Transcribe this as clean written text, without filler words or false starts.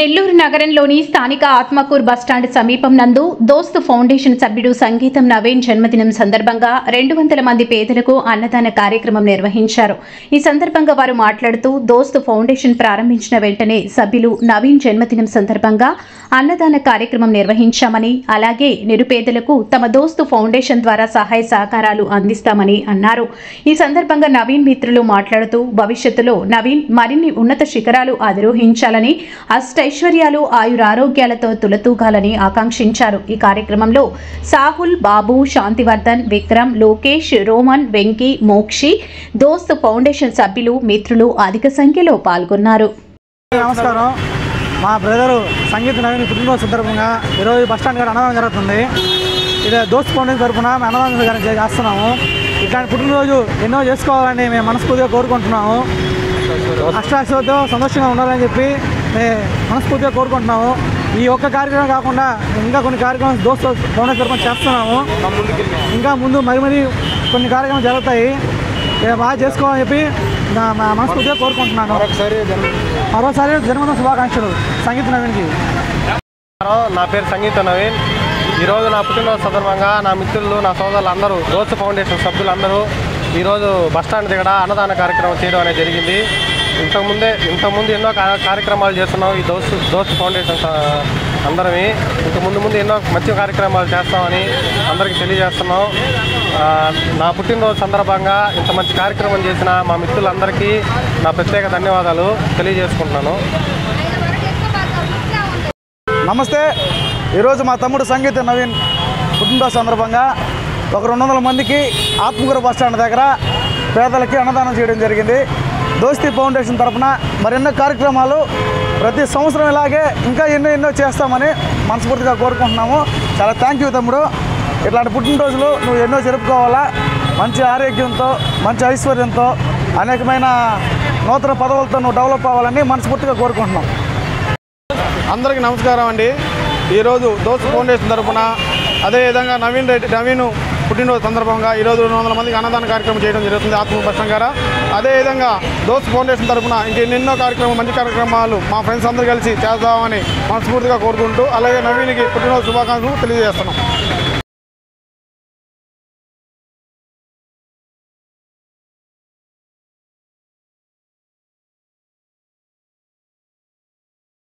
నెల్లూరు నగరంలోని స్థానిక ఆత్మకూర్ బస్టాండ్ సమీపం నందు దోస్త్ ఫౌండేషన్ సభ్యుడు సంగీతం నవీన్ జన్మదినం సందర్భంగా 200 మంది పేదలకు అన్నదాన కార్యక్రమం నిర్వహించారు. ఈ సందర్భంగా వారు మాట్లాడుతూ దోస్త్ ఫౌండేషన్ ప్రారంభించిన వెంటనే సభ్యులు నవీన్ జన్మదినం సందర్భంగా అన్నదాన కార్యక్రమం నిర్వహించామని, అలాగే నిరుపేదలకు తమ దోస్త్ ఫౌండేషన్ ద్వారా సహాయ సహకారాలు అందిస్తామని అన్నారు. ఈ సందర్భంగా నవీన్ మిత్రులు మాట్లాడుతూ భవిష్యత్తులో నవీన్ మరిన్ని ఉన్నత శిఖరాలు అధిరోహించాలని, అష్టైశ్వర్యాలు ఆయురారోగ్యాలతో తులతూగాలని ఆకాంక్షించారు. ఈ కార్యక్రమంలో సాహుల్, బాబు, శాంతివర్ధన్, విక్రమ్, లోకేష్, రోమన్, వెంకీ, మోక్షి, దోస్త్ ఫౌండేషన్ సభ్యులు, మిత్రులు అధిక సంఖ్యలో పాల్గొన్నారు. నమస్కారం. మా బ్రదరు సంగీత నవీన్ పుట్టినరోజు సందర్భంగా ఈరోజు బస్టాండ్ గారు అన్నదానం జరుగుతుంది. ఇది దోస్త్ ఫౌండేషన్ తరఫున మేము అన్నదానం చేస్తున్నాము. ఇట్లాంటి పుట్టినరోజు ఎన్నో చేసుకోవాలని మేము మనస్ఫూర్తిగా కోరుకుంటున్నాము. అష్టాశ్వతో సంతోషంగా ఉండాలని చెప్పి మేము మనస్ఫూర్తిగా కోరుకుంటున్నాము. ఈ ఒక్క కార్యక్రమం కాకుండా ఇంకా కొన్ని కార్యక్రమాలు దోస్త్ ఫౌండేషన్ తరఫున చేస్తున్నాము. ఇంకా ముందు మరి కొన్ని కార్యక్రమాలు జరుగుతాయి. బాగా చేసుకోవాలని చెప్పి మనస్ఫూర్తిగా కోరుకుంటున్నాను. మరోసారి జన్మదిన శుభాకాంక్షలు సంగీత నవీన్కి. నా పేరు సంగీత నవీన్. ఈరోజు నా పుట్టినరోజు సందర్భంగా నా మిత్రులు, నా సోదరులు అందరూ, దోస్త్ ఫౌండేషన్ సభ్యులందరూ ఈరోజు బస్టాండ్ దగ్గర అన్నదాన కార్యక్రమం చేయడం అనేది జరిగింది. ఇంతకుముందు ఎన్నో కార్యక్రమాలు చేస్తున్నాం ఈ దోస్త్ ఫౌండేషన్ అందరమే. ముందు ఎన్నో మంచి కార్యక్రమాలు చేస్తామని అందరికీ తెలియజేస్తున్నాం. నా పుట్టినరోజు సందర్భంగా ఇంత మంచి కార్యక్రమం చేసిన మా మిత్రులందరికీ నా ప్రత్యేక ధన్యవాదాలు తెలియజేసుకుంటున్నాను. నమస్తే. ఈరోజు మా తమ్ముడు సంగీత నవీన్ పుట్టినరోజు సందర్భంగా ఒక 200 మందికి ఆత్మకూరు బస్టాండ్ దగ్గర పేదలకి అన్నదానం చేయడం జరిగింది. దోస్తీ ఫౌండేషన్ తరఫున మరెన్నో కార్యక్రమాలు ప్రతి సంవత్సరం ఇలాగే ఇంకా ఎన్నో చేస్తామని మనస్ఫూర్తిగా కోరుకుంటున్నాము. చాలా థ్యాంక్ యూ తమ్ముడు. ఇట్లాంటి పుట్టినరోజులు నువ్వు ఎన్నో జరుపుకోవాలా, మంచి ఆరోగ్యంతో, మంచి ఐశ్వర్యంతో, అనేకమైన నూతన పదవులతో నువ్వు డెవలప్ అవ్వాలని మనస్ఫూర్తిగా కోరుకుంటున్నాం. అందరికీ నమస్కారం అండి. ఈరోజు దోస్త్ ఫౌండేషన్ తరఫున అదేవిధంగా నవీన్ పుట్టినరోజు సందర్భంగా ఈరోజు 200 మందికి అన్నదాన కార్యక్రమం చేయడం జరుగుతుంది ఆత్మకూరు బస్టాండ్ గారు. అదేవిధంగా దోస్త్ ఫౌండేషన్ తరఫున ఇంకెన్నెన్నో మంచి కార్యక్రమాలు మా ఫ్రెండ్స్ అందరూ కలిసి చేద్దామని మనస్ఫూర్తిగా కోరుకుంటూ, అలాగే నవీన్కి పుట్టినరోజు శుభాకాంక్షలు తెలియజేస్తున్నాం.